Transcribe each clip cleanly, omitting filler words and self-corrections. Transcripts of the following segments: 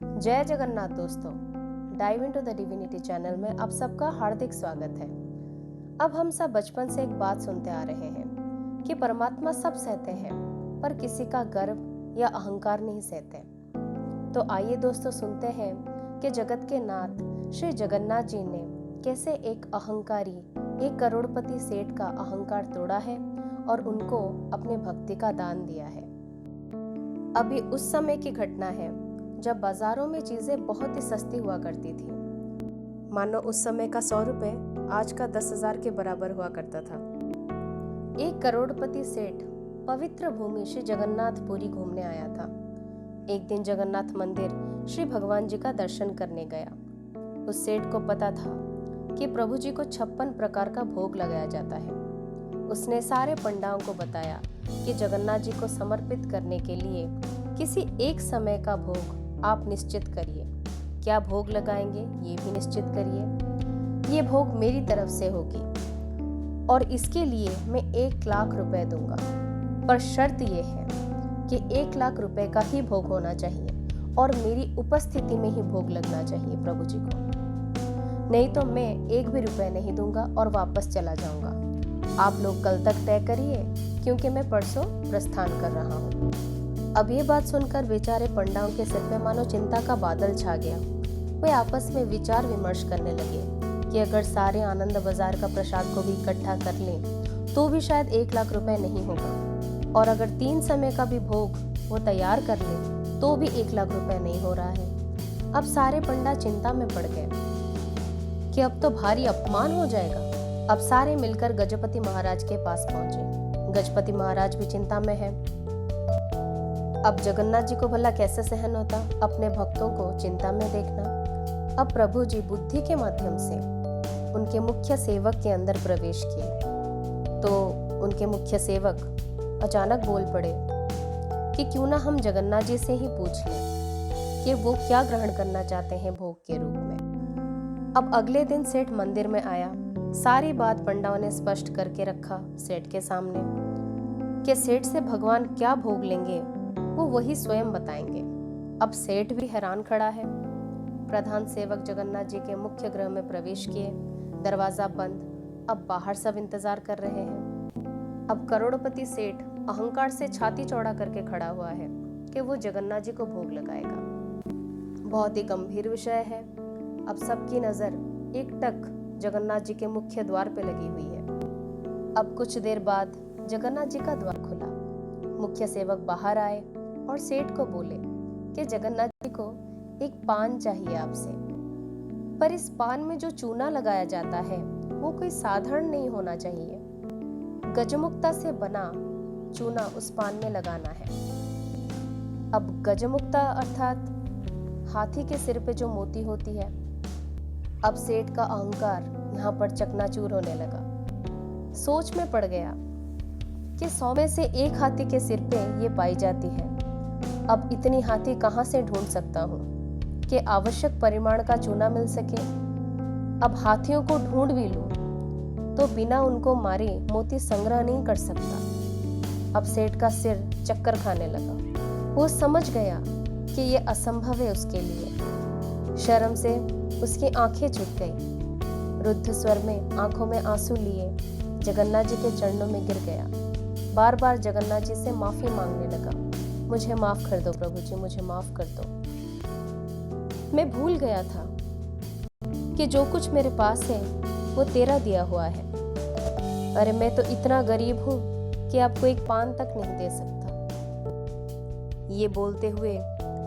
जय जगन्नाथ दोस्तों। Dive into the divinity channel में आप सबका हार्दिक स्वागत है। अब हम सब बचपन से एक बात सुनते आ रहे हैं कि परमात्मा सब सहते हैं पर किसी का गर्व या अहंकार नहीं सहते। तो आइए दोस्तों सुनते हैं कि जगत के नाथ श्री जगन्नाथ जी ने कैसे एक अहंकारी, एक करोड़पति सेठ का अहंकार तोड़ा है और उनको अपने भक्ति का दान दिया है। अभी उस समय की घटना है जब बाजारों में चीजें बहुत ही सस्ती हुआ करती थी। मानो उस समय का 100 रुपए आज का 10,000 के बराबर हुआ करता था। एक करोड़पति सेठ पवित्र भूमि श्री जगन्नाथपुरी घूमने आया था। एक दिन जगन्नाथ मंदिर श्री भगवान जी का दर्शन करने गया। उस सेठ को पता था कि प्रभु जी को 56 प्रकार का भोग लगाया जाता है। उसने सारे पंडाओं को बताया कि जगन्नाथ जी को समर्पित करने के लिए किसी एक समय का भोग आप निश्चित करिए। क्या भोग लगाएंगे ये भी निश्चित करिए। ये भोग मेरी तरफ से होगी और इसके लिए मैं 1,00,000 रुपए दूंगा, पर शर्त ये है कि 1,00,000 रुपए का ही भोग होना चाहिए और मेरी उपस्थिति में ही भोग लगना चाहिए प्रभु जी को। नहीं तो मैं 1 भी रुपए नहीं दूंगा और वापस चला जाऊंगा। आप लोग कल तक तय करिए क्योंकि मैं परसों प्रस्थान कर रहा हूँ। अब ये बात सुनकर बेचारे पंडाओं के सिर पे मानो चिंता का बादल छा गया। वे आपस में विचार विमर्श करने लगे कि अगर सारे आनंद बाजार का प्रसाद को भी इकट्ठा कर लें तो भी शायद 1,00,000 रुपए नहीं होगा, और अगर 3 समय का भी भोग वो तैयार कर ले तो भी 1,00,000 रुपए नहीं हो रहा है। अब सारे पंडा चिंता में पड़ गए कि अब तो भारी अपमान हो जाएगा। अब सारे मिलकर गजपति महाराज के पास पहुंचे। गजपति महाराज भी चिंता में है। अब जगन्नाथ जी को भला कैसे सहन होता अपने भक्तों को चिंता में देखना। अब प्रभु जी बुद्धि के माध्यम से उनके मुख्य सेवक के अंदर प्रवेश किए तो उनके मुख्य सेवक अचानक बोल पड़े कि क्यों ना हम जगन्नाथ जी से ही पूछ लें कि वो क्या ग्रहण करना चाहते हैं भोग के रूप में। अब अगले दिन सेठ मंदिर में आया। सारी बात पंडाओं ने स्पष्ट करके रखा सेठ के सामने कि सेठ से भगवान क्या भोग लेंगे वो वही स्वयं बताएंगे। अब सेठ भी हैरान खड़ा है। प्रधान सेवक जगन्नाथ जी के मुख्य गृह में प्रवेश किए। दरवाजा बंद। अब बाहर सब इंतजार कर रहे हैं। अब करोड़पति सेठ अहंकार से छाती चौड़ा करके खड़ा हुआ है कि वो जगन्नाथ जी को भोग लगाएगा। बहुत ही गंभीर विषय है। अब सबकी नजर एकटक जगन्नाथ जी के मुख्य द्वार पे लगी हुई है। अब कुछ देर बाद जगन्नाथ जी का द्वार खुला। मुख्य सेवक बाहर आए और सेठ को बोले कि जगन्नाथ जी को एक पान चाहिए आपसे, पर इस पान में जो चूना लगाया जाता है वो कोई साधारण नहीं होना चाहिए। गजमुक्ता से बना चूना उस पान में लगाना है। अब गजमुक्ता अर्थात हाथी के सिर पे जो मोती होती है। अब सेठ का अहंकार यहाँ पर चकनाचूर होने लगा। सोच में पड़ गया कि 100 में से 1 हाथी के सिर पे ये पाई जाती है। अब इतनी हाथी कहाँ से ढूंढ सकता हूँ कि आवश्यक परिमाण का चूना मिल सके। अब हाथियों को ढूंढ भी लूं तो बिना उनको मारे मोती संग्रह नहीं कर सकता। अब सेठ का सिर चक्कर खाने लगा। वो समझ गया कि ये असंभव है उसके लिए। शर्म से उसकी आंखें झुक गई। रुद्ध स्वर में आंखों में आंसू लिए जगन्नाथ जी के चरणों में गिर गया। बार बार जगन्नाथ जी से माफी मांगने लगा। मुझे माफ कर दो प्रभु जी, मुझे माफ कर दो। मैं भूल गया था कि जो कुछ मेरे पास है वो तेरा दिया हुआ है। अरे मैं तो इतना गरीब हूँ कि आपको एक पान तक नहीं दे सकता। ये बोलते हुए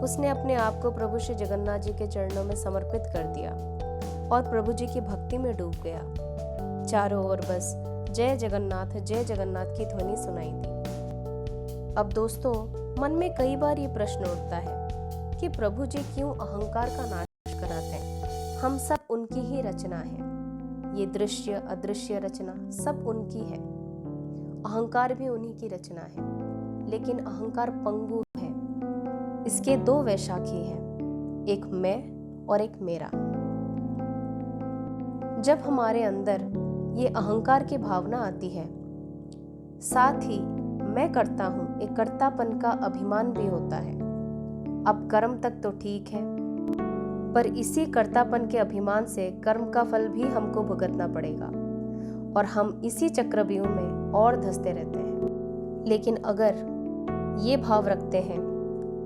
उसने अपने आप को प्रभु श्री जगन्नाथ जी के चरणों में समर्पित कर दिया और प्रभु जी की भक्ति में डूब गया। चारों ओर बस जय जगन्नाथ की ध्वनि सुनाई दी। अब दोस्तों मन में कई बार ये प्रश्न उठता है कि प्रभु जी क्यों अहंकार का नाश कराते हैं। हम सब उनकी ही रचना है। ये दृश्य अदृश्य रचना सब उनकी है। अहंकार भी उन्हीं की रचना है, लेकिन अहंकार पंगु है। इसके 2 वैशाखी हैं, एक मैं और एक मेरा। जब हमारे अंदर ये अहंकार की भावना आती है, साथ ही मैं करता हूं एक कर्तापन का अभिमान भी होता है। अब कर्म तक तो ठीक है, पर इसी कर्तापन के अभिमान से कर्म का फल भी हमको भुगतना पड़ेगा और हम इसी चक्रव्यूह में और धंसते रहते हैं। लेकिन अगर ये भाव रखते हैं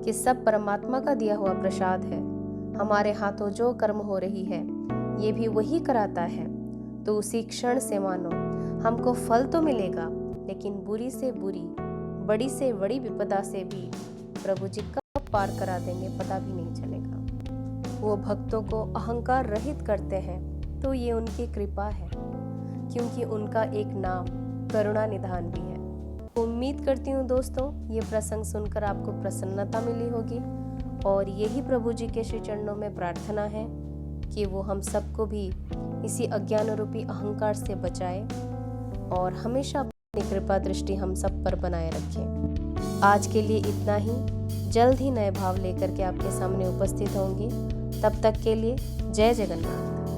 कि सब परमात्मा का दिया हुआ प्रसाद है, हमारे हाथों जो कर्म हो रही है ये भी वही कराता है, तो उसी क्षण से मानो हमको फल तो मिलेगा, लेकिन बुरी से बुरी, बड़ी से बड़ी विपदा से भी प्रभु जी कब पार करा देंगे पता भी नहीं चलेगा। वो भक्तों को अहंकार रहित करते हैं तो ये उनकी कृपा है, क्योंकि उनका एक नाम करुणा निधान भी है। उम्मीद करती हूँ दोस्तों ये प्रसंग सुनकर आपको प्रसन्नता मिली होगी, और यही प्रभु जी के श्री चरणों में प्रार्थना है कि वो हम सबको भी इसी अज्ञान रूपी अहंकार से बचाए और हमेशा अपनी कृपा दृष्टि हम सब पर बनाए रखें। आज के लिए इतना ही, जल्द ही नए भाव लेकर के आपके सामने उपस्थित होंगे। तब तक के लिए जय जगन्नाथ।